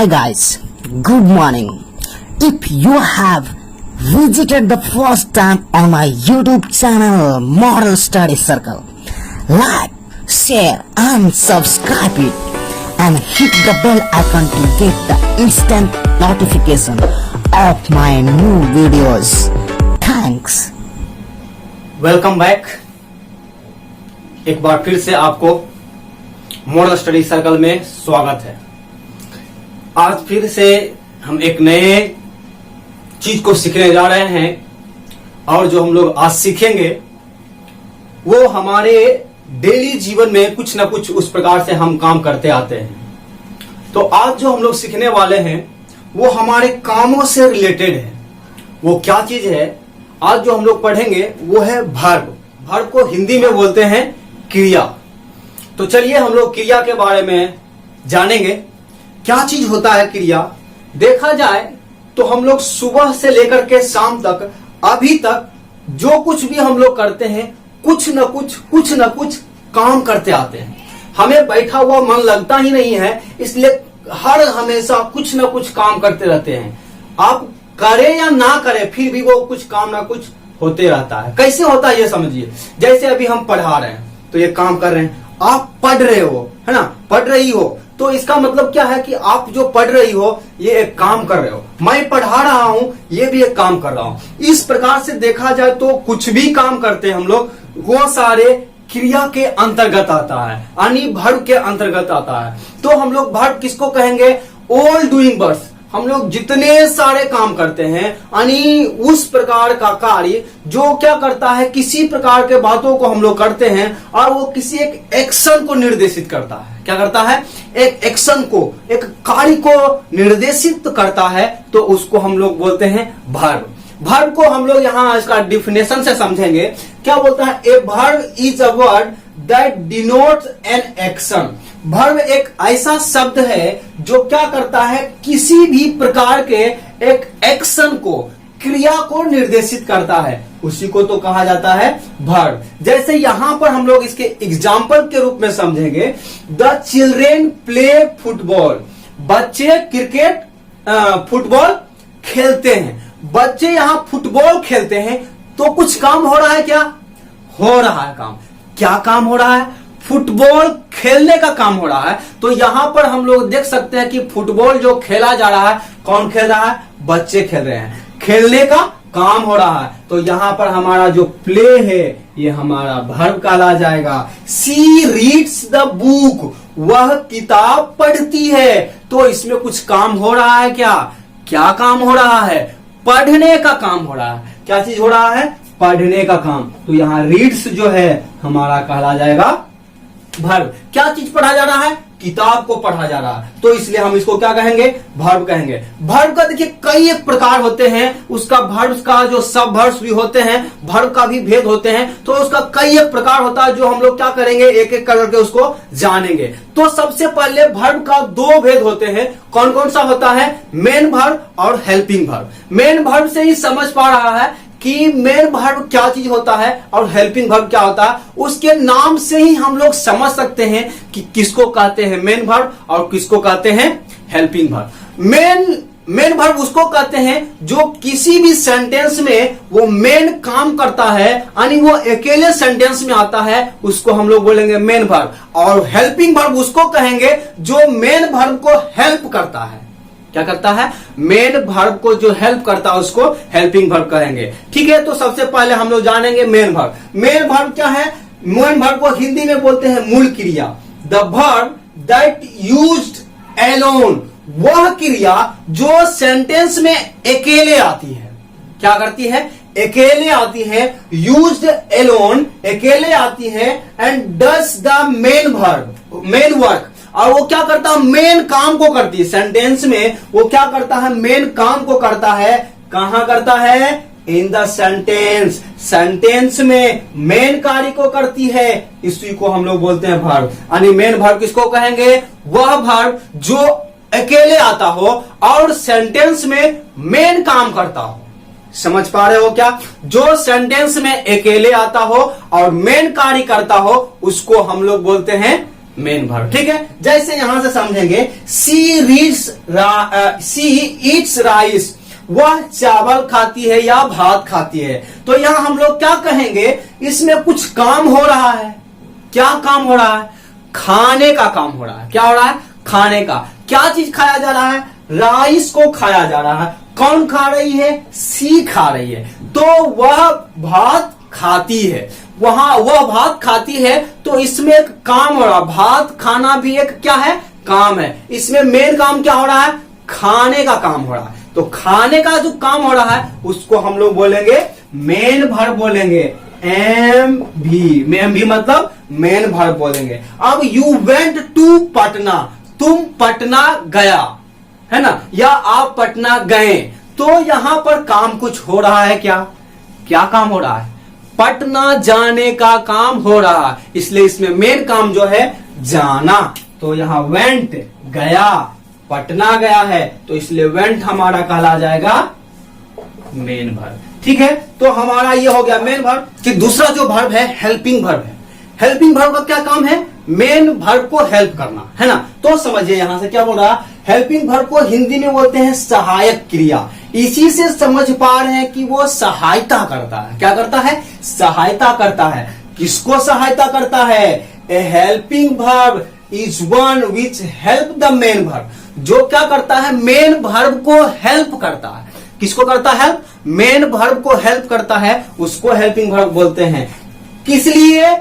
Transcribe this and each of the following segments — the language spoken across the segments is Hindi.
Hi guys, good morning. If you have visited the first time on my YouTube channel Model Study Circle, like, share and subscribe it and hit the bell icon to get the instant notification of my new videos. Thanks. Welcome back. एक बार फिर से आपको मॉडल स्टडी सर्कल में स्वागत है। आज फिर से हम एक नए चीज को सीखने जा रहे हैं और जो हम लोग आज सीखेंगे वो हमारे डेली जीवन में कुछ ना कुछ उस प्रकार से हम काम करते आते हैं। तो आज जो हम लोग सीखने वाले हैं वो हमारे कामों से रिलेटेड है। वो क्या चीज है? आज जो हम लोग पढ़ेंगे वो है वर्ब। वर्ब को हिंदी में बोलते हैं क्रिया। तो चलिए हम लोग क्रिया के बारे में जानेंगे। क्या चीज होता है क्रिया? देखा जाए तो हम लोग सुबह से लेकर के शाम तक अभी तक जो कुछ भी हम लोग करते हैं कुछ न कुछ काम करते आते हैं। हमें बैठा हुआ मन लगता ही नहीं है, इसलिए हर हमेशा कुछ न कुछ काम करते रहते हैं। आप करे या ना करे फिर भी वो कुछ काम ना कुछ होते रहता है। कैसे होता है ये समझिए। जैसे अभी हम पढ़ा रहे हैं तो ये काम कर रहे हैं, आप पढ़ रहे हो, है ना, पढ़ रही हो, तो इसका मतलब क्या है कि आप जो पढ़ रही हो ये एक काम कर रहे हो। मैं पढ़ा रहा हूं, ये भी एक काम कर रहा हूं। इस प्रकार से देखा जाए तो कुछ भी काम करते हैं हम लोग वो सारे क्रिया के अंतर्गत आता है, यानी वर्ब के अंतर्गत आता है। तो हम लोग वर्ब किसको कहेंगे? All doing words. हम लोग जितने सारे काम करते हैं यानी उस प्रकार का कार्य जो क्या करता है, किसी प्रकार के बातों को हम लोग करते हैं और वो किसी एक एक्शन को निर्देशित करता है। क्या करता है? एक एक्शन को, एक कार्य को निर्देशित करता है, तो उसको हम लोग बोलते हैं वर्ब। वर्ब को हम लोग यहाँ इसका डिफिनेशन से समझेंगे। क्या बोलता है? A verb is a word that denotes an action. Verb एक ऐसा शब्द है जो क्या करता है, किसी भी प्रकार के एक एक्शन को, क्रिया को निर्देशित करता है, उसी को तो कहा जाता है वर्ब। जैसे यहां पर हम लोग इसके एग्जाम्पल के रूप में समझेंगे। The children play football. बच्चे क्रिकेट फुटबॉल खेलते हैं। बच्चे यहां फुटबॉल खेलते हैं तो कुछ काम हो रहा है। क्या हो रहा है? काम। क्या काम हो रहा है? फुटबॉल खेलने का काम हो रहा है। तो यहां पर हम लोग देख सकते हैं कि फुटबॉल जो खेला जा रहा है, कौन खेल रहा है? बच्चे खेल रहे हैं। खेलने का काम हो रहा है। तो यहां पर हमारा जो प्ले है ये हमारा वर्ब कहला जाएगा। सी रीड्स द बुक। वह किताब पढ़ती है। तो इसमें कुछ काम हो रहा है। क्या क्या काम हो रहा है? पढ़ने का काम हो रहा है। क्या चीज हो रहा है? पढ़ने का काम। तो यहाँ रीड्स जो है हमारा कहला जाएगा वर्ब। क्या चीज पढ़ा जा रहा है? किताब को पढ़ा जा रहा है, तो इसलिए हम इसको क्या कहेंगे? वर्ब कहेंगे। वर्ब का देखिए कई एक प्रकार होते हैं। उसका वर्ब का जो सब वर्ब्स भी होते हैं, वर्ब का भी भेद होते हैं। तो उसका कई एक प्रकार होता है जो हम लोग क्या करेंगे, एक एक करके उसको जानेंगे। तो सबसे पहले वर्ब का दो भेद होते हैं। कौन कौन सा होता है? मेन वर्ब और हेल्पिंग वर्ब। मेन वर्ब से ही समझ पा रहा है कि मेन वर्ब क्या चीज होता है और हेल्पिंग वर्ब क्या होता है। उसके नाम से ही हम लोग समझ सकते हैं कि किसको कहते हैं मेन वर्ब और किसको कहते हैं हेल्पिंग वर्ब। मेन वर्ब उसको कहते हैं जो किसी भी सेंटेंस में वो मेन काम करता है, यानी वो अकेले सेंटेंस में आता है, उसको हम लोग बोलेंगे मेन वर्ब। और हेल्पिंग वर्ब उसको कहेंगे जो मेन वर्ब को हेल्प करता है। क्या करता है? मेन वर्ब को जो हेल्प करता है उसको हेल्पिंग वर्ब कहेंगे। ठीक है, तो सबसे पहले हम लोग जानेंगे मेन वर्ब। मेन वर्ब क्या है? मेन वर्ब को हिंदी में बोलते हैं मूल क्रिया। The verb that used alone. वह क्रिया जो सेंटेंस में अकेले आती है। क्या करती है? अकेले आती है। यूज्ड एलोन, अकेले आती है। And does the main work. और वो क्या करता है? मेन काम को करती है। सेंटेंस में वो क्या करता है? मेन काम को करता है। कहां करता है? In the sentence. सेंटेंस में मेन कार्य को करती है, इसी को हम लोग बोलते हैं वर्ब। यानी मेन वर्ब किसको कहेंगे? वह वर्ब जो अकेले आता हो और सेंटेंस में मेन काम करता हो। समझ पा रहे हो क्या? जो सेंटेंस में अकेले आता हो और मेन कार्य करता हो उसको हम लोग बोलते हैं मेन वर्ब। ठीक है, जैसे यहां से समझेंगे सी ईट्स राइस, वह चावल खाती है या भात खाती है। तो यहां हम लोग क्या कहेंगे, इसमें कुछ काम हो रहा है। क्या काम हो रहा है? खाने का काम हो रहा है। क्या हो रहा है? खाने का। क्या चीज खाया जा रहा है? राइस को खाया जा रहा है। कौन खा रही है? सी खा रही है। तो वह भात खाती है, वह भात खाती है। तो इसमें एक काम हो रहा है, भात खाना भी एक क्या है? काम है। इसमें मेन काम क्या हो रहा है? खाने का काम हो रहा है। तो खाने का जो काम हो रहा है उसको हम लोग बोलेंगे मेन वर्ब बोलेंगे, एम भी मतलब मेन वर्ब बोलेंगे। अब यू वेंट टू पटना, तुम पटना गया, है ना, या आप पटना गए। तो यहां पर काम कुछ हो रहा है। क्या क्या काम हो रहा है? पटना जाने का काम हो रहा है, इसलिए इसमें मेन काम जो है जाना। तो यहां वेंट गया, पटना गया है, तो इसलिए वेंट हमारा कहला जाएगा मेन वर्ब। ठीक है, तो हमारा ये हो गया मेन वर्ब। कि दूसरा जो वर्ब है हेल्पिंग वर्ब है। हेल्पिंग वर्ब का क्या काम है? मेन वर्ब को हेल्प करना, है ना। तो समझिए यहां से क्या बोल रहा है, हेल्पिंग वर्ब को हिंदी में बोलते हैं सहायक क्रिया। इसी से समझ पा रहे हैं कि वो सहायता करता है। क्या करता है? सहायता करता है। किसको सहायता करता है? ए helping verb is one which help the main verb. जो क्या करता है? मेन वर्ब को हेल्प करता है। किसको करता है? मेन वर्ब को हेल्प करता है, उसको हेल्पिंग वर्ब बोलते हैं। किस लिए?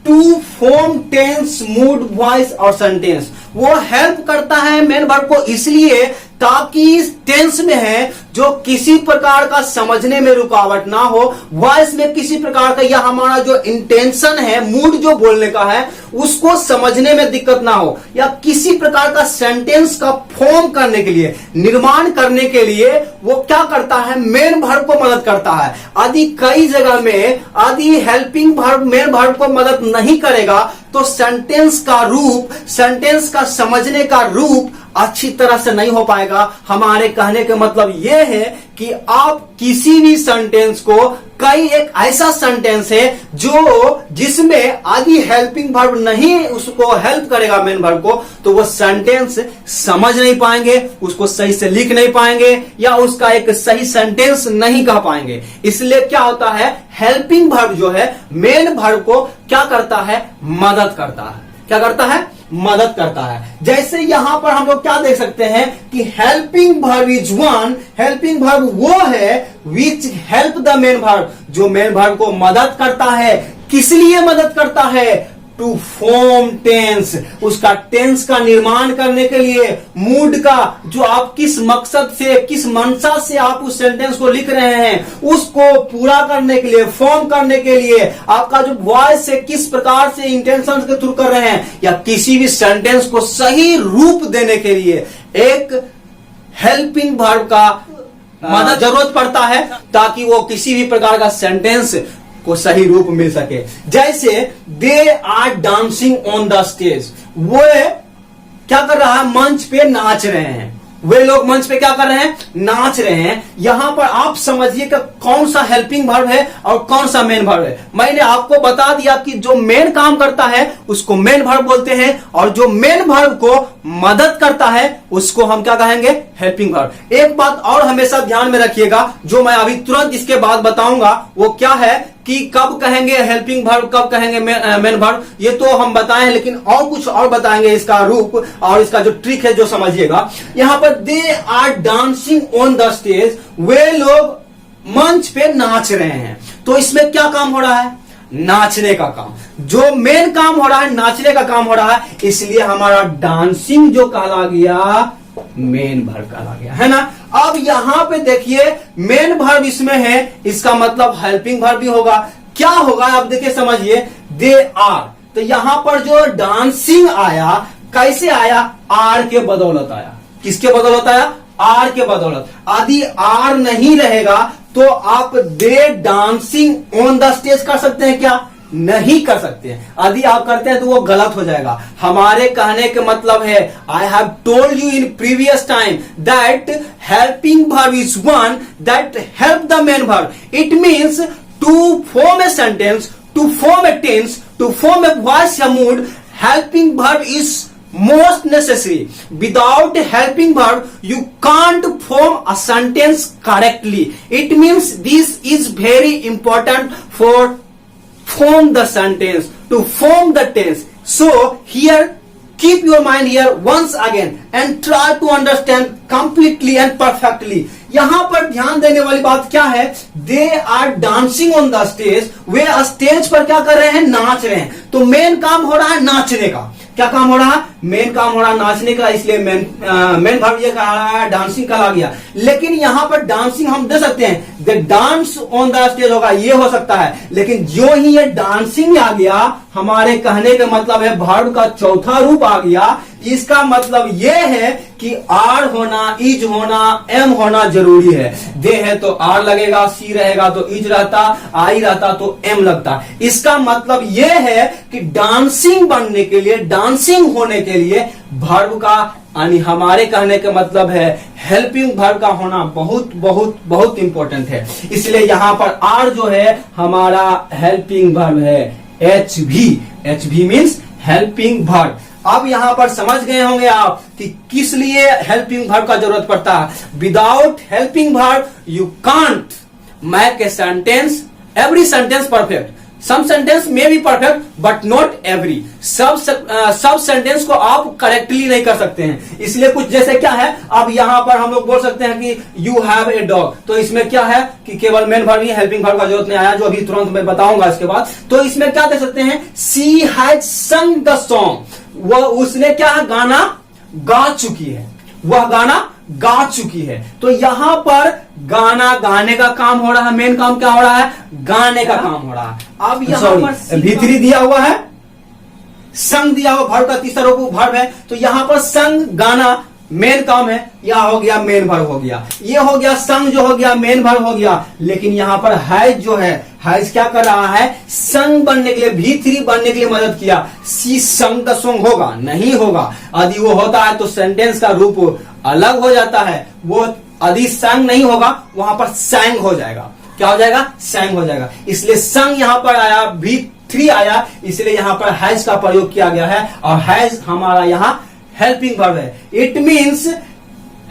To form tense, mood, voice और सेंटेंस। वो हेल्प करता है मेन वर्ब को इसलिए ताकि टेंस में है जो किसी प्रकार का समझने में रुकावट ना हो, वॉइस में किसी प्रकार का, या हमारा जो इंटेंशन है, मूड जो बोलने का है, उसको समझने में दिक्कत ना हो, या किसी प्रकार का सेंटेंस का फॉर्म करने के लिए, निर्माण करने के लिए वो क्या करता है? मेन वर्ब को मदद करता है। यदि कई जगह में यदि हेल्पिंग वर्ब मेन वर्ब को मदद नहीं करेगा तो सेंटेंस का रूप, सेंटेंस का समझने का रूप अच्छी तरह से नहीं हो पाएगा। हमारे कहने का मतलब यह है कि आप किसी भी सेंटेंस को, कई एक ऐसा सेंटेंस है जो जिसमें आदि हेल्पिंग वर्ब नहीं उसको हेल्प करेगा मेन वर्ब को, तो वो सेंटेंस समझ नहीं पाएंगे, उसको सही से लिख नहीं पाएंगे, या उसका एक सही सेंटेंस नहीं कह पाएंगे। इसलिए क्या होता है, हेल्पिंग वर्ब जो है मेन वर्ब को क्या करता है? मदद करता है। क्या करता है? मदद करता है। जैसे यहां पर हम लोग क्या देख सकते हैं कि helping verb is one, helping verb वो है which help the main verb, जो मेन वर्ब को मदद करता है। किस लिए मदद करता है? टू फॉर्म टेंस, उसका टेंस का निर्माण करने के लिए, मूड का, जो आप किस मकसद से, किस मंशा से आप उस सेंटेंस को लिख रहे हैं, उसको पूरा करने के लिए, फॉर्म करने के लिए, आपका जो वॉइस से किस प्रकार से इंटेंशन के थ्रू कर रहे हैं, या किसी भी सेंटेंस को सही रूप देने के लिए एक हेल्पिंग वर्ब का मदद जरूरत पड़ता है, ताकि वो किसी भी प्रकार का सेंटेंस को सही रूप मिल सके। जैसे they are dancing on the stage, वो क्या कर रहा है? मंच पे नाच रहे हैं। वे लोग मंच पे क्या कर रहे हैं? नाच रहे हैं। यहां पर आप समझिए कि कौन सा हेल्पिंग वर्ब है और कौन सा मेन वर्ब है। मैंने आपको बता दिया कि जो मेन काम करता है उसको मेन वर्ब बोलते हैं, और जो मेन वर्ब को मदद करता है उसको हम क्या कहेंगे? Helping verb. एक बात और हमेशा ध्यान में रखिएगा, जो मैं अभी तुरंत इसके बाद बताऊंगा, वो क्या है कि कब कहेंगे हेल्पिंग वर्ब, कब कहेंगे मेन वर्ब, ये तो हम बताएं, लेकिन और कुछ और बताएंगे इसका रूप और इसका जो ट्रिक है जो समझिएगा। यहां पर they are dancing on the stage, वे लोग मंच पे नाच रहे हैं। तो इसमें क्या काम हो रहा है? नाचने का काम। जो मेन काम हो रहा है नाचने का काम हो रहा है, इसलिए हमारा डांसिंग जो कहला गया मेन वर्ब कहला गया, है ना। अब यहां पे देखिए मेन वर्ब इसमें है, इसका मतलब हेल्पिंग वर्ब भी होगा। क्या होगा आप देखिए समझिए, दे आर, तो यहां पर जो डांसिंग आया, कैसे आया? आर के बदौलत आया। किसके बदौलत आया? आर के बदौलत। यदि आर नहीं रहेगा तो आप दे डांसिंग ऑन द स्टेज कर सकते हैं क्या? नहीं कर सकते हैं। यदि आप करते हैं तो वो गलत हो जाएगा। हमारे कहने के मतलब है, I have told you in previous time that helping verb is one that help the main verb. It means to form a sentence, to form a tense, to form a voice या mood, helping verb is most necessary. Without helping verb, you can't form a sentence correctly. It means this is very important for form the sentence, to form the tense. So here, keep your mind here once again and try to understand completely and perfectly. यहां पर ध्यान देने वाली बात क्या है? They are dancing on the stage. वे स्टेज पर क्या कर रहे हैं? नाच रहे हैं. तो मेन काम हो रहा है नाचने का. क्या काम हो रहा है? मेन काम हो रहा है नाचने का. इसलिए मेन वर्ब ये कहा है, डांसिंग का आ गया. लेकिन यहां पर डांसिंग हम दे सकते हैं, the dance on the stage होगा, ये हो सकता है. लेकिन जो ही ये डांसिंग आ गया, हमारे कहने का मतलब है वर्ब का चौथा रूप आ गया. इसका मतलब यह है कि आर होना, इज होना, एम होना जरूरी है. दे है तो आर लगेगा, सी रहेगा तो इज रहता, आई रहता तो एम लगता. इसका मतलब यह है कि डांसिंग बनने के लिए, डांसिंग होने के लिए वर्ब का, यानी हमारे कहने का मतलब है हेल्पिंग वर्ब का होना बहुत बहुत बहुत इंपॉर्टेंट है. इसलिए यहां पर आर जो है हमारा हेल्पिंग वर्ब है. एच भी मीन्स हेल्पिंग वर्ब. अब यहां पर समझ गए होंगे आप कि किस लिए हेल्पिंग वर्ब का जरूरत पड़ता है. Without helping verb you can't make a sentence, every sentence perfect. Some sentence में be perfect but not every. सब सेंटेंस को आप करेक्टली नहीं कर सकते हैं. इसलिए कुछ जैसे क्या है, अब यहां पर हम लोग बोल सकते हैं कि यू हैव ए डॉग. तो इसमें क्या है कि केवल मेन वर्ब ही, हेल्पिंग वर्ब का जरूरत नहीं आया, जो अभी तुरंत मैं बताऊंगा इसके बाद. तो इसमें क्या दे सकते हैं? सी हैज संग द सॉन्ग. वह, उसने क्या है? गाना गा चुकी है. वह गाना गा चुकी है. तो यहां पर गाना गाने का काम हो रहा है. मेन काम क्या हो रहा है? गाने का काम हो रहा है. अब यहां पर भीतरी दिया हुआ है, संग दिया हुआ, वर्ब का तीसरा रूप वर्ब है. तो यहां पर संग गाना मेन काम है. यह हो गया मेन वर्ब हो गया. ये हो गया संग, जो हो गया मेन वर्ब हो गया. लेकिन यहां पर हैज जो है, हैज क्या कर रहा है? संग बनने के लिए, भी3 बनने के लिए मदद किया. सी संग द सॉन्ग होगा? नहीं होगा. यदि वो होता है तो सेंटेंस का रूप अलग हो जाता है. वो यदि संग नहीं होगा, वहां पर सैंग हो जाएगा. क्या हो जाएगा? सैंग हो जाएगा. इसलिए संग यहां पर आया, भी3 आया, इसलिए यहां पर हैज का प्रयोग किया गया है. और हैज हमारा यहां हेल्पिंग वर्ब है. It means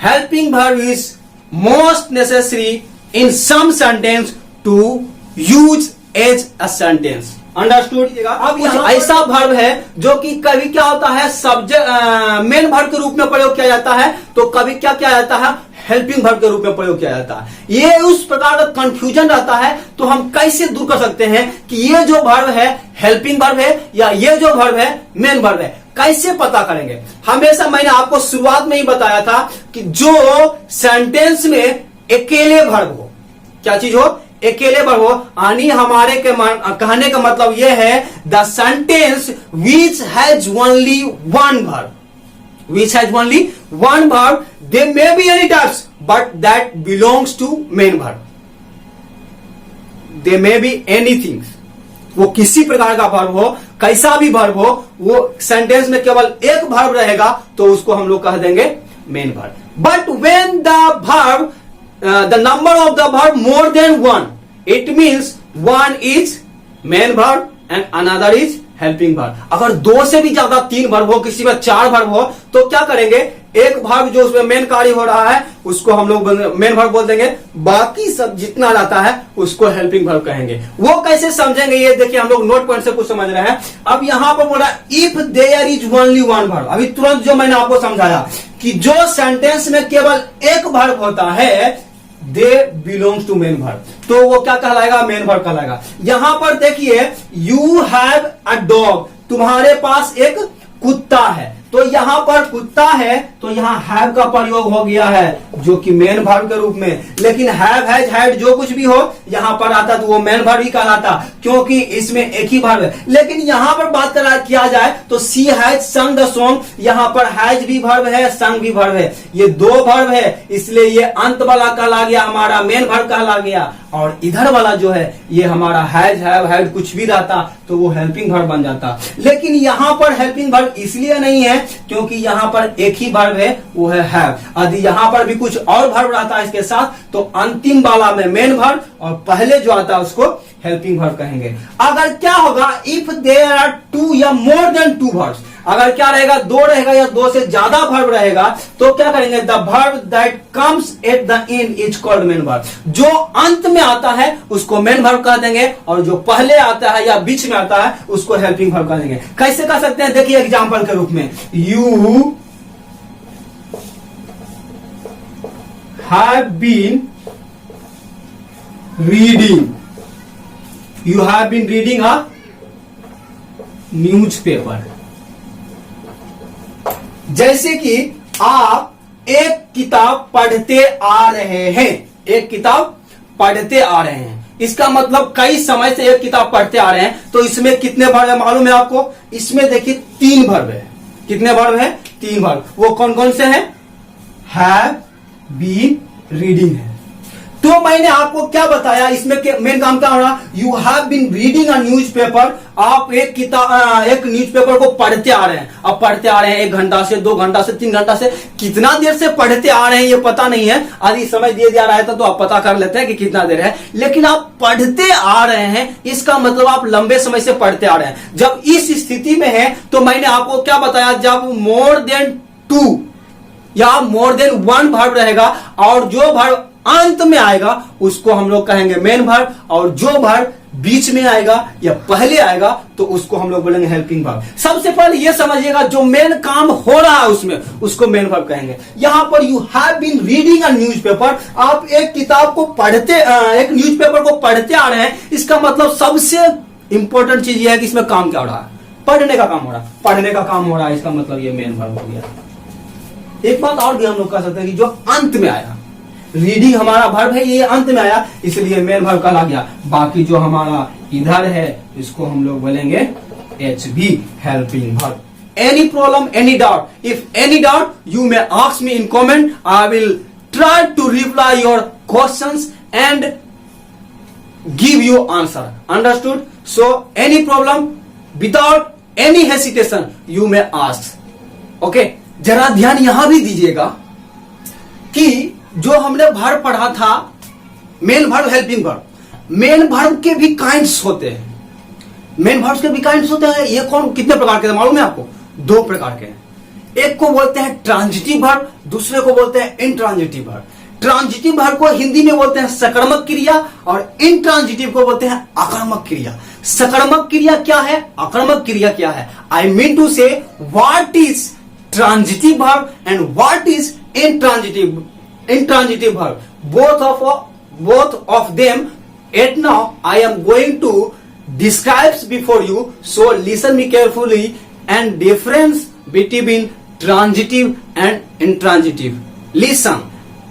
helping verb is most necessary in some sentence to use as a sentence. Understood? अब कुछ ऐसा वर्ब है जो कि कभी क्या होता है, सब्जेक्ट मेन वर्ब के रूप में प्रयोग किया जाता है, तो कभी क्या किया जाता है? हेल्पिंग वर्ब के रूप में प्रयोग किया जाता है. ये उस प्रकार का कंफ्यूजन रहता है. तो हम कैसे दूर कर सकते हैं कि ये जो वर्ब है हेल्पिंग वर्ब है या ये जो वर्ब है मेन वर्ब है? कैसे पता करेंगे? हमेशा मैंने आपको शुरुआत में ही बताया था कि जो सेंटेंस में अकेले वर्ब हो, क्या चीज हो? अकेले वर्ब हो, यानी हमारे के कहने का मतलब यह है the sentence which has only one verb, which has only one verb. There may be any types, but that belongs to main verb. There may be anything. वो किसी प्रकार का वर्ब हो, कैसा भी वर्ब हो, वो सेंटेंस में केवल एक वर्ब रहेगा, तो उसको हम लोग कह देंगे main verb. But when the verb, the number of the verb more than one, it means one is main verb and another is helping verb. अगर 2 से भी ज्यादा 3 वर्ब हो, किसी में 4 वर्ब हो, तो क्या करेंगे? एक वर्ब जो उसमें मेन कार्य हो रहा है उसको हम लोग मेन वर्ब बोल देंगे. बाकी सब जितना रहता है उसको हेल्पिंग वर्ब कहेंगे. वो कैसे समझेंगे? ये देखिए, हम लोग नोट पॉइंट से कुछ समझ रहे हैं. अब यहां पर बोला if there is only one verb. अभी तुरंत जो मैंने आपको समझाया कि जो सेंटेंस में केवल एक वर्ब होता है, they belongs to main verb, तो वो क्या कहलाएगा? मेन वर्ब कहलाएगा. यहां पर देखिए, यू हैव अ डॉग. तुम्हारे पास एक कुत्ता है. तो यहां पर कुत्ता है तो यहां हैव का प्रयोग हो गया है जो कि मेन वर्ब के रूप में. लेकिन हैव, हैज, हैड जो कुछ भी हो यहां पर आता तो वो मेन वर्ब ही कहलाता, क्योंकि इसमें एक ही वर्ब है. लेकिन यहां पर बात किया जाए तो सी हैज संग द सॉन्ग. यहां पर हैज भी वर्ब है, संग भी वर्ब है. ये 2 वर्ब है, इसलिए ये अंत वाला कहला गया, हमारा मेन वर्ब कहला गया. और इधर वाला जो है ये हमारा हैज, हैव, हैड कुछ भी रहता तो वो हेल्पिंग वर्ब बन जाता। लेकिन यहाँ पर हेल्पिंग वर्ब इसलिए नहीं है क्योंकि यहाँ पर एक ही वर्ब है, वो है हैव। यदि यहाँ पर भी कुछ और वर्ब रहता है इसके साथ तो अंतिम वाला में मेन वर्ब और पहले जो आता है उसको हेल्पिंग वर्ब कहेंगे। अगर क्या होगा, इफ देयर आर टू या मोर देन टू वर्ब्स, अगर क्या रहेगा, दो रहेगा या दो से ज्यादा वर्ब रहेगा तो क्या करेंगे, the verb that comes at the end is called main verb. जो अंत में आता है उसको मेन वर्ब कह देंगे और जो पहले आता है या बीच में आता है उसको हेल्पिंग वर्ब कह देंगे। कैसे कह सकते हैं, देखिए एग्जांपल के रूप में, you have been reading, you have been reading a newspaper. जैसे कि आप एक किताब पढ़ते आ रहे हैं, एक किताब पढ़ते आ रहे हैं, इसका मतलब कई समय से एक किताब पढ़ते आ रहे हैं। तो इसमें कितने वर्ब है मालूम है आपको, इसमें देखिए 3 वर्ब है। कितने वर्ब है, 3 वर्ब। वो कौन कौन से हैं, हैव बीन रीडिंग है। तो मैंने आपको क्या बताया, इसमें मेन काम क्या हो रहा, you have been reading a newspaper. आप एक किताब, एक न्यूज़पेपर को पढ़ते आ रहे हैं। अब पढ़ते आ रहे हैं 1 घंटा से, 2 घंटा से, 3 घंटा से, कितना देर से पढ़ते आ रहे हैं ये पता नहीं है। आदि समय दिया जा रहा है तो आप पता कर लेते हैं कि कितना देर है, लेकिन आप पढ़ते आ रहे हैं इसका मतलब आप लंबे समय से पढ़ते आ रहे हैं। जब इस स्थिति में है तो मैंने आपको क्या बताया, जब मोर देन 2 या मोर देन 1 वर्ब रहेगा और जो वर्ब अंत में आएगा उसको हम लोग कहेंगे मेन वर्ब, और जो वर्ब बीच में आएगा या पहले आएगा तो उसको हम लोग बोलेंगे हेल्पिंग वर्ब। सबसे पहले ये समझिएगा, जो मेन काम हो रहा है उसमें उसको मेन वर्ब कहेंगे। यहां पर you have been reading a newspaper, आप एक किताब को पढ़ते, एक न्यूज़पेपर को पढ़ते आ रहे हैं, इसका मतलब सबसे इंपॉर्टेंट चीज ये है कि इसमें काम क्या हो रहा है, पढ़ने का काम हो रहा है, पढ़ने का काम हो रहा है, इसका मतलब ये मेन वर्ब हो गया। एक बात और भी हम लोग कह सकते हैं कि जो अंत में आया, रीडिंग हमारा वर्ब है, ये अंत में आया इसलिए मेन वर्ब कहला गया। बाकी जो हमारा इधर है इसको हम लोग बोलेंगे HB, helping verb. Any problem, any doubt, if any doubt you may ask me in comment, I will try to reply your questions and give you answer. Understood? So any problem without any hesitation you may ask. Okay, जरा ध्यान यहां भी दीजिएगा कि जो हमने वर्ब पढ़ा था, main verb, helping verb, main verb के भी काइंड्स होते हैं। मेन वर्ब्स के भी काइंड्स होते हैं। ये कौन, कितने प्रकार के मालूम है आपको? 2 प्रकार के। एक को बोलते हैं ट्रांजिटिव वर्ब, दूसरे को बोलते हैं इंट्रांजिटिव वर्ब। ट्रांजिटिव वर्ब को हिंदी में बोलते हैं सकर्मक क्रिया और इंट्रांजिटिव को बोलते हैं आक्रामक क्रिया। सकर्मक क्रिया क्या है, आक्रामक क्रिया क्या है? आई मीन टू से what is transitive verb and what is intransitive verb, both of them at now I am going to describe before you, so listen me carefully and difference between transitive and intransitive. Listen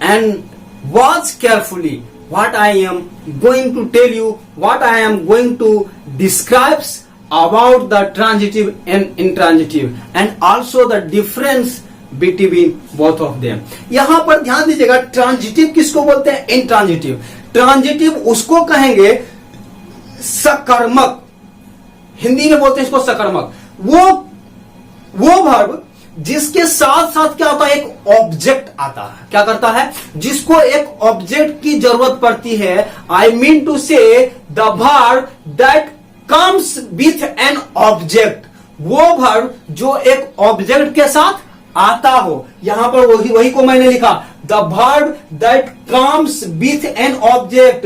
and watch carefully what I am going to tell you, what I am going to describe about the transitive and intransitive and also the difference between both of them. यहां पर ध्यान दीजिएगा, ट्रांजिटिव किसको बोलते हैं, इंट्रांजिटिव। ट्रांजिटिव उसको कहेंगे सकर्मक, हिंदी में बोलते हैं इसको सकर्मक। वो वर्ब जिसके साथ साथ क्या होता है, एक ऑब्जेक्ट आता है। क्या करता है, जिसको एक ऑब्जेक्ट की जरूरत पड़ती है। आई mean to say the verb that comes with an object, वो वर्ब जो एक ऑब्जेक्ट के साथ आता हो। यहां पर वही को मैंने लिखा, the verb that comes with an object,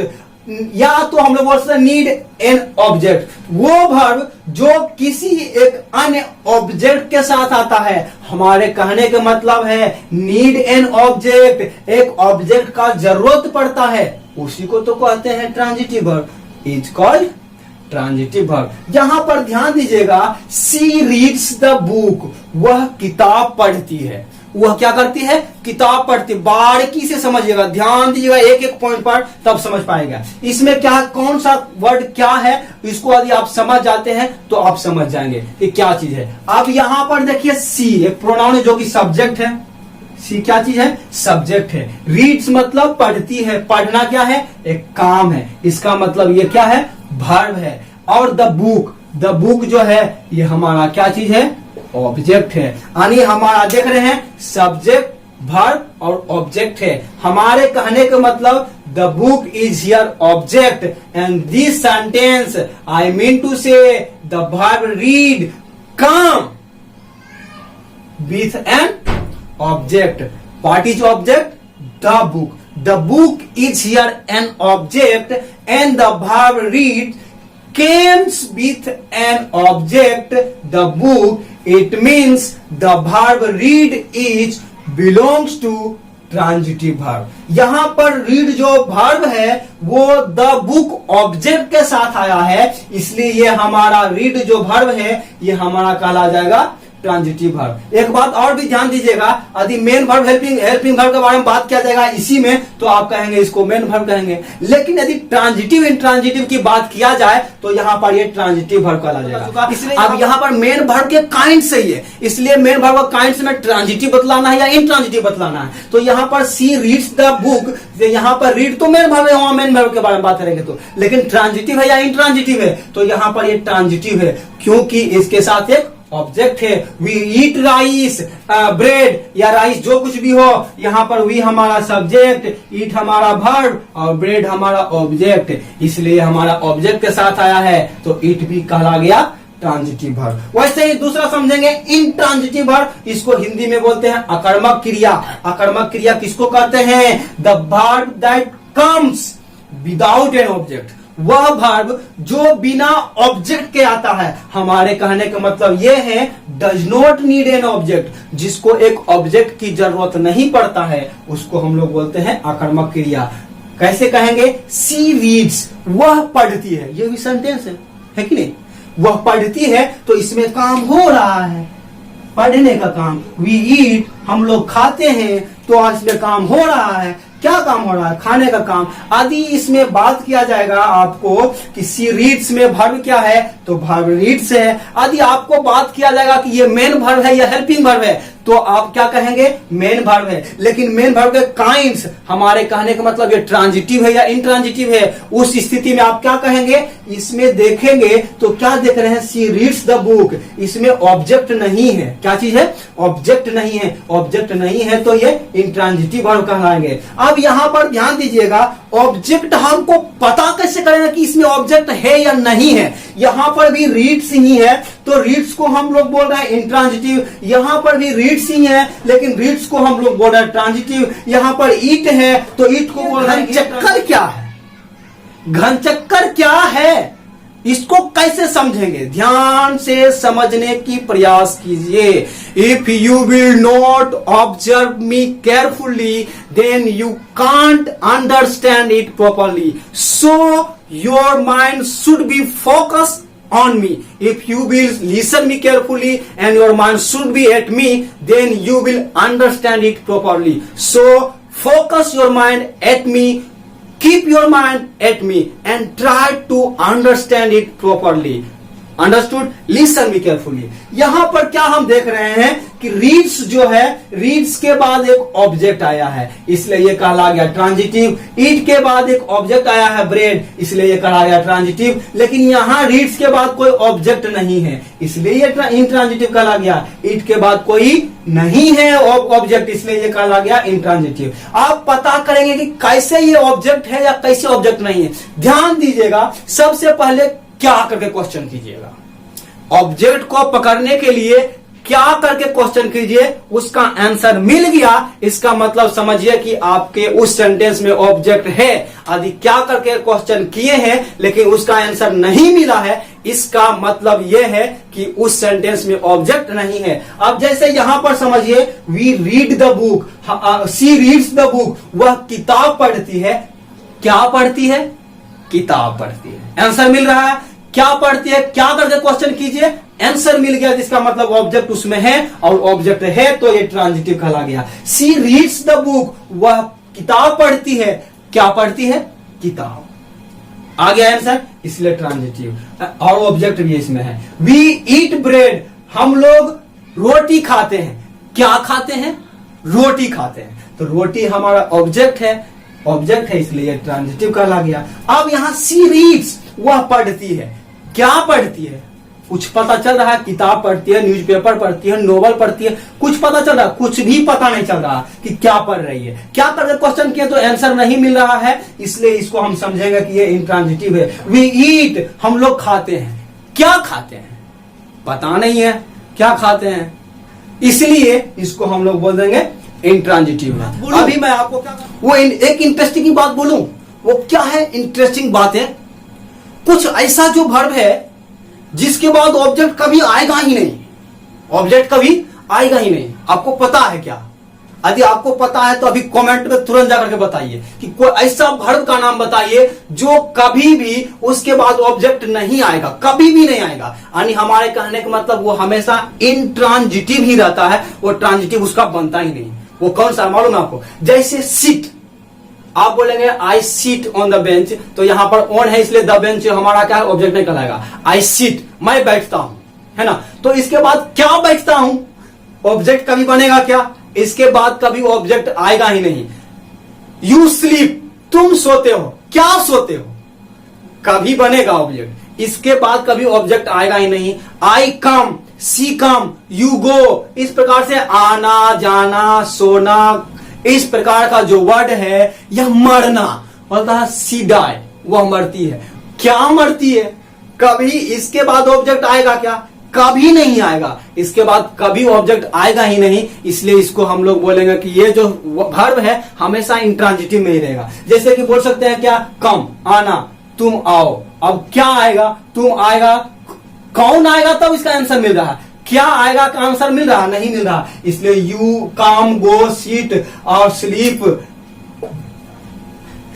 या तो हम लोग बोल सकते नीड एन ऑब्जेक्ट। वो वर्ब जो किसी एक अन्य ऑब्जेक्ट के साथ आता है। हमारे कहने का मतलब है नीड एन ऑब्जेक्ट, एक ऑब्जेक्ट का जरूरत पड़ता है, उसी को तो कहते हैं transitive verb, is called transitive verb. यहां पर ध्यान दीजिएगा, सी रीड्स द बुक, वह किताब पढ़ती है। वह क्या करती है, किताब पढ़ती। बारीकी से समझिएगा, ध्यान दीजिएगा एक एक पॉइंट पर, तब समझ पाएगा इसमें क्या, कौन सा वर्ड क्या है। इसको यदि आप समझ जाते हैं तो आप समझ जाएंगे कि क्या चीज है। अब यहां पर देखिए सी, एक प्रोनाउन है जो कि सब्जेक्ट है। सी क्या चीज है? सब्जेक्ट है। रीड्स मतलब पढ़ती है, पढ़ना क्या है? एक काम है, इसका मतलब ये क्या है? वर्ब है। और द बुक जो है ये हमारा क्या चीज है? ऑब्जेक्ट है। यानी हमारा देख रहे हैं सब्जेक्ट, वर्ब और ऑब्जेक्ट है। हमारे कहने का मतलब the book is here object and this sentence I mean to say the verb read come with an object. What is object? The book. The book is here an object and the verb read comes with an object. The book, it means the verb read is belongs to transitive verb. यहां पर रीड जो वर्ब है वो द बुक ऑब्जेक्ट के साथ आया है, इसलिए ये हमारा रीड जो वर्ब है ये हमारा कहला जाएगा ट्रांजिटिव वर्ब। एक बात और भी ध्यान दीजिएगा, यदि मेन वर्ब हेल्पिंग वर्ब के बारे में बात किया जाएगा इसी में तो आप कहेंगे इसको मेन वर्ब कहेंगे, लेकिन यदि ट्रांजिटिव इंट्रांजिटिव की बात किया जाए तो यहाँ पर ये ट्रांजिटिव वर्ब कहला जाएगा। इसलिए अब यहाँ पर मेन वर्ब के काइंड सही है, इसलिए मेन वर्ब का काइंड से में ट्रांजिटिव बतलाना है या इंट्रांजिटिव बतलाना है। तो यहाँ पर सी रीड्स द बुक, यहाँ पर रीड तो मेन वर्ब है, वहां मेन वर्ब के बारे में बात करेंगे तो, लेकिन ट्रांजिटिव है या इंट्रांजिटिव है तो यहाँ पर ये ट्रांजिटिव है, क्योंकि इसके साथ एक ऑब्जेक्ट है। वी ईट राइस, ब्रेड या राइस जो कुछ भी हो, यहाँ पर वी हमारा सब्जेक्ट, ईट हमारा वर्ब और ब्रेड हमारा ऑब्जेक्ट, इसलिए हमारा ऑब्जेक्ट के साथ आया है तो ईट भी कहला गया ट्रांजिटिव वर्ब। वैसे ही दूसरा समझेंगे इंट्रांजिटिव वर्ब, इसको हिंदी में बोलते हैं अकर्मक क्रिया। अकर्मक क्रिया किसको कहते हैं? The verb that comes without an object, वह वर्ब जो बिना ऑब्जेक्ट के आता है। हमारे कहने का मतलब यह है does not need an object, जिसको एक ऑब्जेक्ट की जरूरत नहीं पड़ता है उसको हम लोग बोलते हैं आकर्मक क्रिया। कैसे कहेंगे? सी रीड्स, वह पढ़ती है, ये भी सेंटेंस है कि नहीं? वह पढ़ती है तो इसमें काम हो रहा है, पढ़ने का काम। वी ईट, हम लोग खाते हैं तो इसमें काम हो रहा है। क्या काम हो रहा है? खाने का काम। यदि इसमें बात किया जाएगा आपको कि सी रीड्स में वर्ब क्या है तो वर्ब रीड्स है। यदि आपको बात किया जाएगा कि ये मेन वर्ब है या हेल्पिंग वर्ब है तो आप क्या कहेंगे? मेन वर्ब है। लेकिन मेन वर्ब के काइंड्स, हमारे कहने का मतलब ये ट्रांजिटिव है या इंट्रांजिटिव है, उस स्थिति में आप क्या कहेंगे? इसमें देखेंगे तो क्या देख रहे हैं? सी रीड्स द बुक, इसमें ऑब्जेक्ट नहीं है। क्या चीज है? ऑब्जेक्ट नहीं है। ऑब्जेक्ट नहीं है तो ये इंट्रांजिटिव वर्ब कहलाएंगे। अब यहां पर ध्यान दीजिएगा, ऑब्जेक्ट हमको पता कैसे करेंगे कि इसमें ऑब्जेक्ट है या नहीं है? यहां पर भी रीड्स ही है तो रीड्स को हम लोग बोल रहे हैं इंट्रांजिटिव। यहां पर भी रीड्स ही है लेकिन रीड्स को हम लोग बोल रहे हैं ट्रांजिटिव। यहां पर ईट है तो ईट को बोल रहे हैं। चक्कर क्या है? घन चक्कर क्या है? इसको कैसे समझेंगे? ध्यान से समझने की प्रयास कीजिए। If you will not observe me carefully then you can't understand it properly, so your mind should be focus on me. If you will listen me carefully and your mind should be at me, then you will understand it properly. So focus your mind at me, keep your mind at me and try to understand it properly. Understood? Listen me carefully. यहां पर क्या हम देख रहे हैं कि रीड्स जो है, रीड्स के बाद एक ऑब्जेक्ट आया है इसलिए ये कहला गया ट्रांजिटिव। ईट के बाद एक ऑब्जेक्ट आया है ब्रेड, इसलिए ये कहा गया ट्रांजिटिव। लेकिन यहां रीड्स के बाद कोई ऑब्जेक्ट नहीं है इसलिए ये इंट्रांजिटिव कहला गया। ईट के बाद कोई नहीं है ऑब्जेक्ट, इसलिए ये कहला गया इंट्रांजिटिव। आप पता करेंगे कि कैसे ये ऑब्जेक्ट है या कैसे ऑब्जेक्ट नहीं है। ध्यान दीजिएगा, सबसे पहले क्या करके क्वेश्चन कीजिएगा। ऑब्जेक्ट को पकड़ने के लिए क्या करके क्वेश्चन कीजिए, उसका आंसर मिल गया, इसका मतलब समझिए कि आपके उस सेंटेंस में ऑब्जेक्ट है। यदि क्या करके क्वेश्चन किए हैं लेकिन उसका आंसर नहीं मिला है, इसका मतलब यह है कि उस सेंटेंस में ऑब्जेक्ट नहीं है। अब जैसे यहां पर समझिए, we read the book, she reads the book, वह किताब पढ़ती है। क्या पढ़ती है? किताब पढ़ती है। आंसर मिल रहा है। क्या पढ़ती है? क्या करके क्वेश्चन कीजिए, आंसर मिल गया, जिसका मतलब ऑब्जेक्ट उसमें है और ऑब्जेक्ट है तो ये ट्रांजिटिव कहला गया। सी रीड्स द बुक, वह किताब पढ़ती है। क्या पढ़ती है? किताब। आ गया आंसर, इसलिए ट्रांजिटिव। और ऑब्जेक्ट भी इसमें है। वी ईट ब्रेड, हम लोग रोटी खाते हैं। क्या खाते हैं? रोटी खाते हैं, तो रोटी हमारा ऑब्जेक्ट है इसलिए ट्रांजिटिव कहला गया। अब यहां सी रीड्स, वह पढ़ती है। क्या पढ़ती है? कुछ पता चल रहा है? किताब पढ़ती है, न्यूज़पेपर पढ़ती है, नोवेल पढ़ती है, कुछ पता चल रहा है? कुछ भी पता नहीं चल रहा कि क्या पढ़ रही है। क्या कर क्वेश्चन किया तो आंसर नहीं मिल रहा है, इसलिए इसको हम समझेंगे कि ये इंट्रांजिटिव है। वी ईट, हम लोग खाते हैं। क्या खाते हैं पता नहीं है, क्या खाते हैं, इसलिए इसको हम लोग बोल देंगे इंट्रांजिटिव है। अभी मैं आपको क्या एक इंटरेस्टिंग की बात बोलूं, वो क्या है इंटरेस्टिंग बात है? कुछ ऐसा जो वर्ब है जिसके बाद ऑब्जेक्ट कभी आएगा ही नहीं, ऑब्जेक्ट कभी आएगा ही नहीं। आपको पता है क्या? यदि आपको पता है तो अभी कमेंट में तुरंत जाकर के बताइए कि कोई ऐसा वर्ब का नाम बताइए जो कभी भी उसके बाद ऑब्जेक्ट नहीं आएगा, कभी भी नहीं आएगा। यानी हमारे कहने का मतलब वो हमेशा इंट्रांजिटिव ही रहता है, वो ट्रांजिटिव उसका बनता ही नहीं। वो कौन सा मालूम है आपको? जैसे सीट, आप बोलेंगे आई सीट ऑन द बेंच, तो यहां पर ऑन है इसलिए द बेंच हमारा क्या है? ऑब्जेक्ट नहीं कहलाएगा। आई सीट, मैं बैठता हूं, है ना? तो इसके बाद क्या बैठता हूं, ऑब्जेक्ट कभी बनेगा क्या? इसके बाद कभी ऑब्जेक्ट आएगा ही नहीं। यू स्लीप, तुम सोते हो। क्या सोते हो? कभी बनेगा ऑब्जेक्ट, इसके बाद कभी ऑब्जेक्ट आएगा ही नहीं। आई कम, सी कम, यू गो, इस प्रकार से आना जाना सोना, इस प्रकार का जो वर्ड है यह मरना, मतलब सी डाई, वह मरती है। क्या मरती है? कभी इसके बाद ऑब्जेक्ट आएगा क्या? कभी नहीं आएगा, इसके बाद कभी ऑब्जेक्ट आएगा ही नहीं, इसलिए इसको हम लोग बोलेंगे कि ये जो वर्ब है हमेशा इंट्रांजिटिव में ही रहेगा। जैसे कि बोल सकते हैं क्या? कम, आना, तुम आओ। अब क्या आएगा? तुम आएगा, कौन आएगा तब इसका आंसर मिल रहा है, क्या आएगा का आंसर मिल रहा नहीं मिल रहा, इसलिए यू कम, गो, सीट और स्लीप,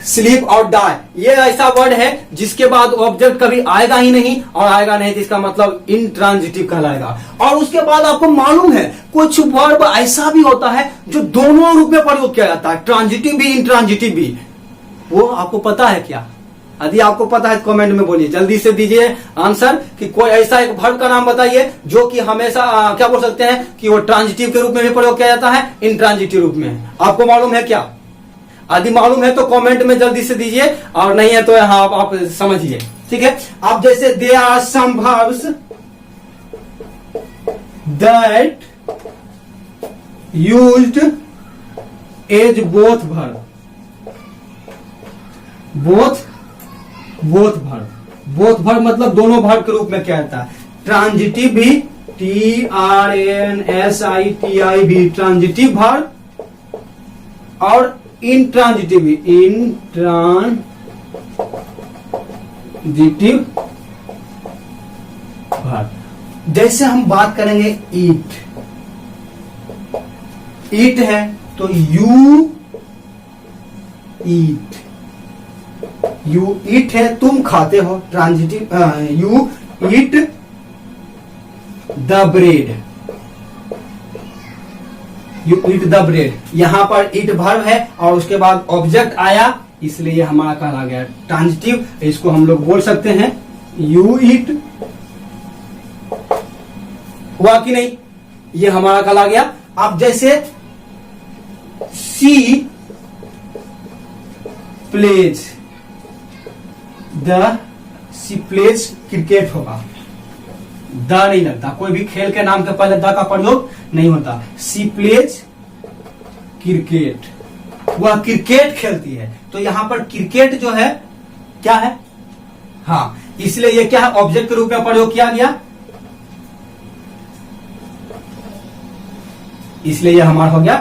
स्लीप और डाई, ये ऐसा वर्ड है जिसके बाद ऑब्जेक्ट कभी आएगा ही नहीं, और आएगा नहीं तो इसका मतलब इंट्रांजिटिव कहलाएगा। और उसके बाद आपको मालूम है कुछ वर्ब ऐसा भी होता है जो दोनों रूप में प्रयोग किया जाता है, ट्रांजिटिव भी इंट्रांजिटिव भी। वो आपको पता है क्या? यदि आपको पता है तो कमेंट में बोलिए, जल्दी से दीजिए आंसर कि कोई ऐसा एक वर्ब का नाम बताइए जो कि हमेशा क्या बोल सकते हैं कि वो ट्रांजिटिव के रूप में भी प्रयोग किया जाता है, इंट्रांजिटिव रूप में। आपको मालूम है क्या? यदि मालूम है तो कमेंट में जल्दी से दीजिए, और नहीं है तो हाँ आप समझिए, ठीक है। आप जैसे they are some verbs that used as both verb, both verb मतलब दोनों वर्ब के रूप में क्या आता है? ट्रांजिटिव भी, TRANSITIV भी ट्रांजिटिव वर्ब, और इंट्रांजिटिव भी, इंट्रांजिटिव वर्ब। जैसे हम बात करेंगे ईट है तो यू ईट है, तुम खाते हो, transitive. You eat the bread, you eat the bread, यहां पर ईट वर्ब है और उसके बाद ऑब्जेक्ट आया, इसलिए हमारा कहला गया ट्रांजिटिव। इसको हम लोग बोल सकते हैं यू ईट, हुआ कि नहीं? ये हमारा कहला गया। अब जैसे सी प्लेज, सी प्लेज क्रिकेट होगा, द नहीं लगता, कोई भी खेल के नाम के पहले द का प्रयोग नहीं होता। सी प्लेज क्रिकेट, वह क्रिकेट खेलती है, तो यहां पर क्रिकेट जो है क्या है? हाँ, इसलिए ये क्या है? ऑब्जेक्ट के रूप में प्रयोग किया गया, इसलिए यह हमारा हो गया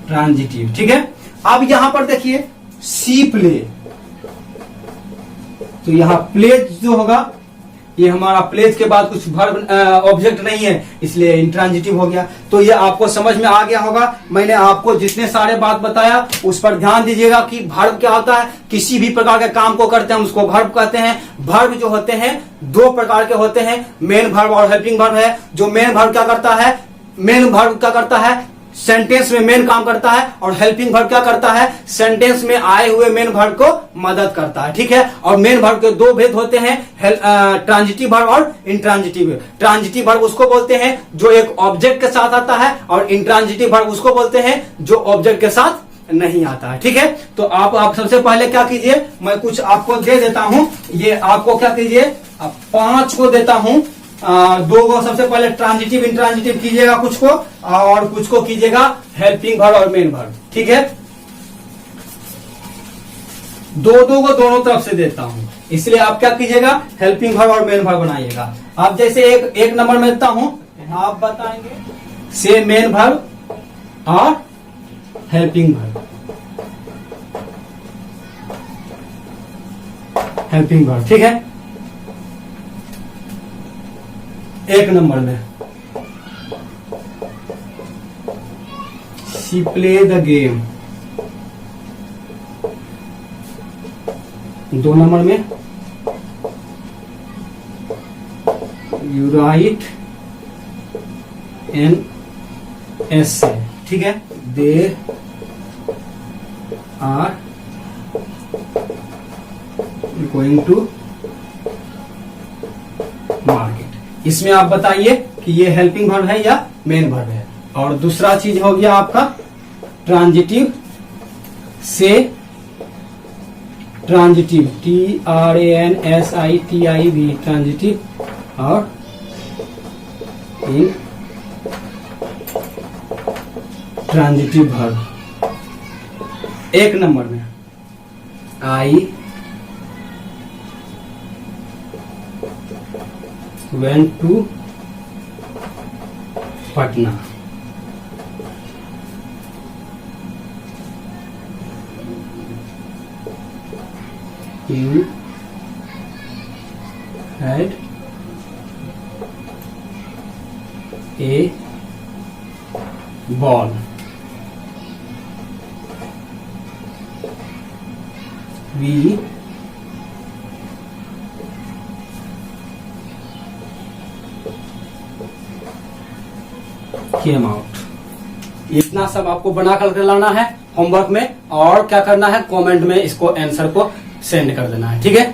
ट्रांजिटिव, ठीक है। अब यहां पर देखिए सी प्ले, तो यहां प्लेज जो होगा ये हमारा प्लेज के बाद कुछ वर्ब ऑब्जेक्ट नहीं है, इसलिए इंट्रांजिटिव हो गया। तो ये आपको समझ में आ गया होगा। मैंने आपको जितने सारे बात बताया उस पर ध्यान दीजिएगा कि वर्ब क्या होता है। किसी भी प्रकार के काम को करते हैं उसको वर्ब कहते हैं। वर्ब जो होते हैं दो प्रकार के होते हैं, मेन वर्ब और हेल्पिंग वर्ब है। जो मेन वर्ब क्या करता है? मेन वर्ब क्या करता है? सेंटेंस में मेन काम करता है और हेल्पिंग वर्ब क्या करता है, सेंटेंस में आए हुए मेन वर्ब को मदद करता है। ठीक है, और मेन वर्ब के दो भेद होते हैं, ट्रांजिटिव वर्ब और इंट्रांजिटिव। ट्रांजिटिव वर्ब उसको बोलते हैं जो एक ऑब्जेक्ट के साथ आता है, और इंट्रांजिटिव वर्ब उसको बोलते हैं जो ऑब्जेक्ट के साथ नहीं आता है। ठीक है, तो आप सबसे पहले क्या कीजिए, मैं कुछ आपको दे देता हूं, ये आपको क्या कीजिए, आप 5 को देता हूं, 2 को सबसे पहले ट्रांजिटिव इंट्रांजिटिव कीजिएगा कुछ को, और कुछ को कीजिएगा हेल्पिंग वर्ब और मेन वर्ब। ठीक है, 2 को दोनों तरफ से देता हूं, इसलिए आप क्या कीजिएगा, हेल्पिंग वर्ब और मेन वर्ब बनाइएगा। आप जैसे एक नंबर में देता हूं, आप बताएंगे से मेन वर्ब और हेल्पिंग वर्ब, हेल्पिंग वर्ब। ठीक है, 1 नंबर में she play the game, 2 number में यू राइट एन एसे। ठीक है, they are going to market. इसमें आप बताइए कि ये हेल्पिंग वर्ब है या मेन वर्ब है। और दूसरा चीज हो गया आपका ट्रांजिटिव से ट्रांजिटिव, TRANSITIV, ट्रांजिटिव और इन ट्रांजिटिव वर्ब। 1 नंबर में आई went to Patna, you had a ball, we came out। इतना सब आपको बना कर लाना है होमवर्क में, और क्या करना है, कमेंट में इसको आंसर को सेंड कर देना है। ठीक है।